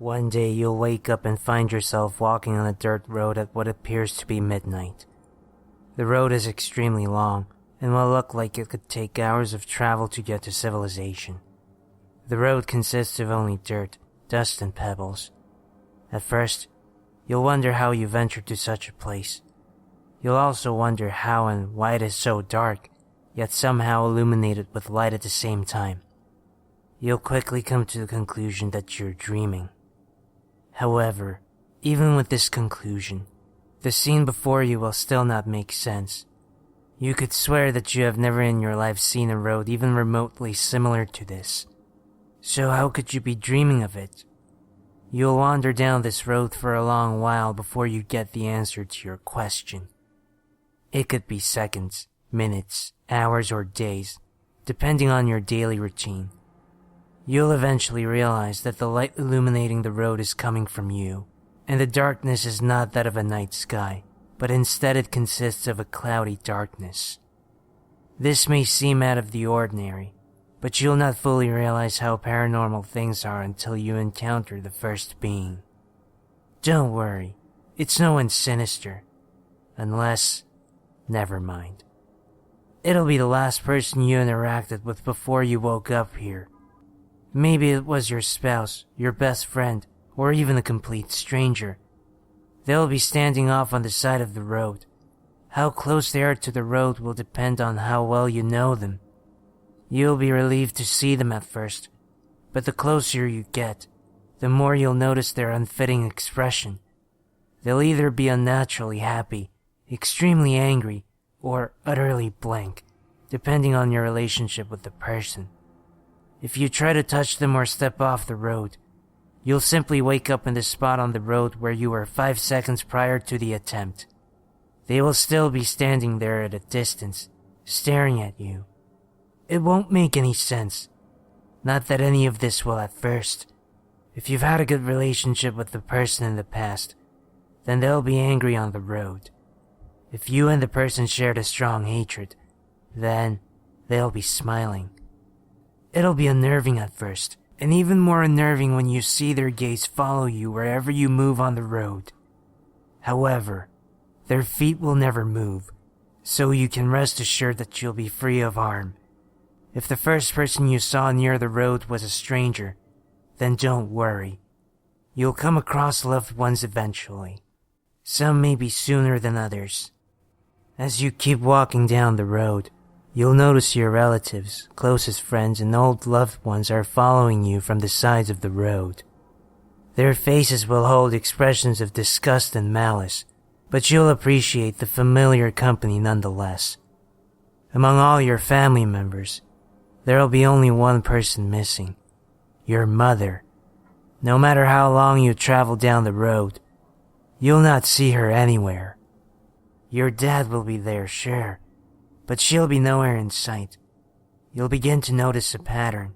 One day you'll wake up and find yourself walking on a dirt road at what appears to be midnight. The road is extremely long and will look like it could take hours of travel to get to civilization. The road consists of only dirt, dust, and pebbles. At first, you'll wonder how you ventured to such a place. You'll also wonder how and why it is so dark, yet somehow illuminated with light at the same time. You'll quickly come to the conclusion that you're dreaming. However, even with this conclusion, the scene before you will still not make sense. You could swear that you have never in your life seen a road even remotely similar to this. So how could you be dreaming of it? You'll wander down this road for a long while before you get the answer to your question. It could be seconds, minutes, hours, or days, depending on your daily routine. You'll eventually realize that the light illuminating the road is coming from you, and the darkness is not that of a night sky, but instead it consists of a cloudy darkness. This may seem out of the ordinary, but you'll not fully realize how paranormal things are until you encounter the first being. Don't worry, it's no one sinister. Unless, never mind. It'll be the last person you interacted with before you woke up here. Maybe it was your spouse, your best friend, or even a complete stranger. They'll be standing off on the side of the road. How close they are to the road will depend on how well you know them. You'll be relieved to see them at first, but the closer you get, the more you'll notice their unfitting expression. They'll either be unnaturally happy, extremely angry, or utterly blank, depending on your relationship with the person. If you try to touch them or step off the road, you'll simply wake up in the spot on the road where you were 5 seconds prior to the attempt. They will still be standing there at a distance, staring at you. It won't make any sense. Not that any of this will at first. If you've had a good relationship with the person in the past, then they'll be angry on the road. If you and the person shared a strong hatred, then they'll be smiling. It'll be unnerving at first, and even more unnerving when you see their gaze follow you wherever you move on the road. However, their feet will never move, so you can rest assured that you'll be free of harm. If the first person you saw near the road was a stranger, then don't worry. You'll come across loved ones eventually. Some may be sooner than others. As you keep walking down the road, you'll notice your relatives, closest friends, and old loved ones are following you from the sides of the road. Their faces will hold expressions of disgust and malice, but you'll appreciate the familiar company nonetheless. Among all your family members, there'll be only one person missing, your mother. No matter how long you travel down the road, you'll not see her anywhere. Your dad will be there, sure, but she'll be nowhere in sight. You'll begin to notice a pattern.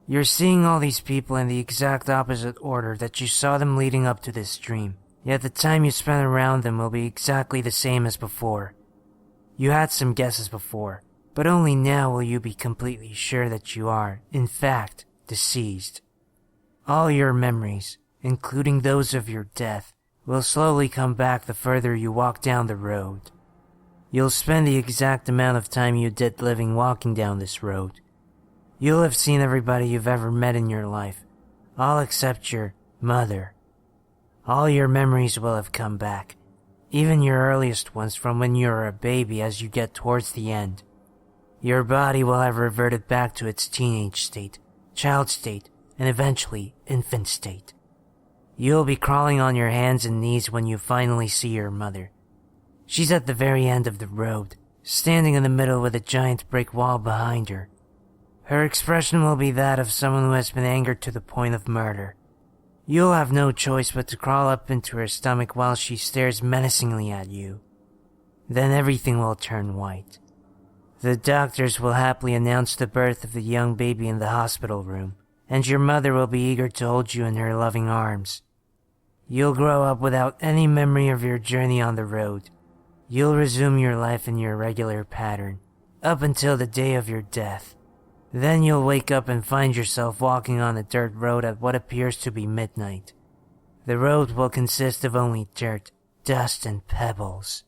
You're seeing all these people in the exact opposite order that you saw them leading up to this dream, yet the time you spent around them will be exactly the same as before. You had some guesses before, but only now will you be completely sure that you are, in fact, deceased. All your memories, including those of your death, will slowly come back the further you walk down the road. You'll spend the exact amount of time you did living walking down this road. You'll have seen everybody you've ever met in your life, all except your mother. All your memories will have come back, even your earliest ones from when you were a baby as you get towards the end. Your body will have reverted back to its teenage state, child state, and eventually infant state. You'll be crawling on your hands and knees when you finally see your mother. She's at the very end of the road, standing in the middle with a giant brick wall behind her. Her expression will be that of someone who has been angered to the point of murder. You'll have no choice but to crawl up into her stomach while she stares menacingly at you. Then everything will turn white. The doctors will happily announce the birth of the young baby in the hospital room, and your mother will be eager to hold you in her loving arms. You'll grow up without any memory of your journey on the road. You'll resume your life in your regular pattern, up until the day of your death. Then you'll wake up and find yourself walking on a dirt road at what appears to be midnight. The road will consist of only dirt, dust, and pebbles.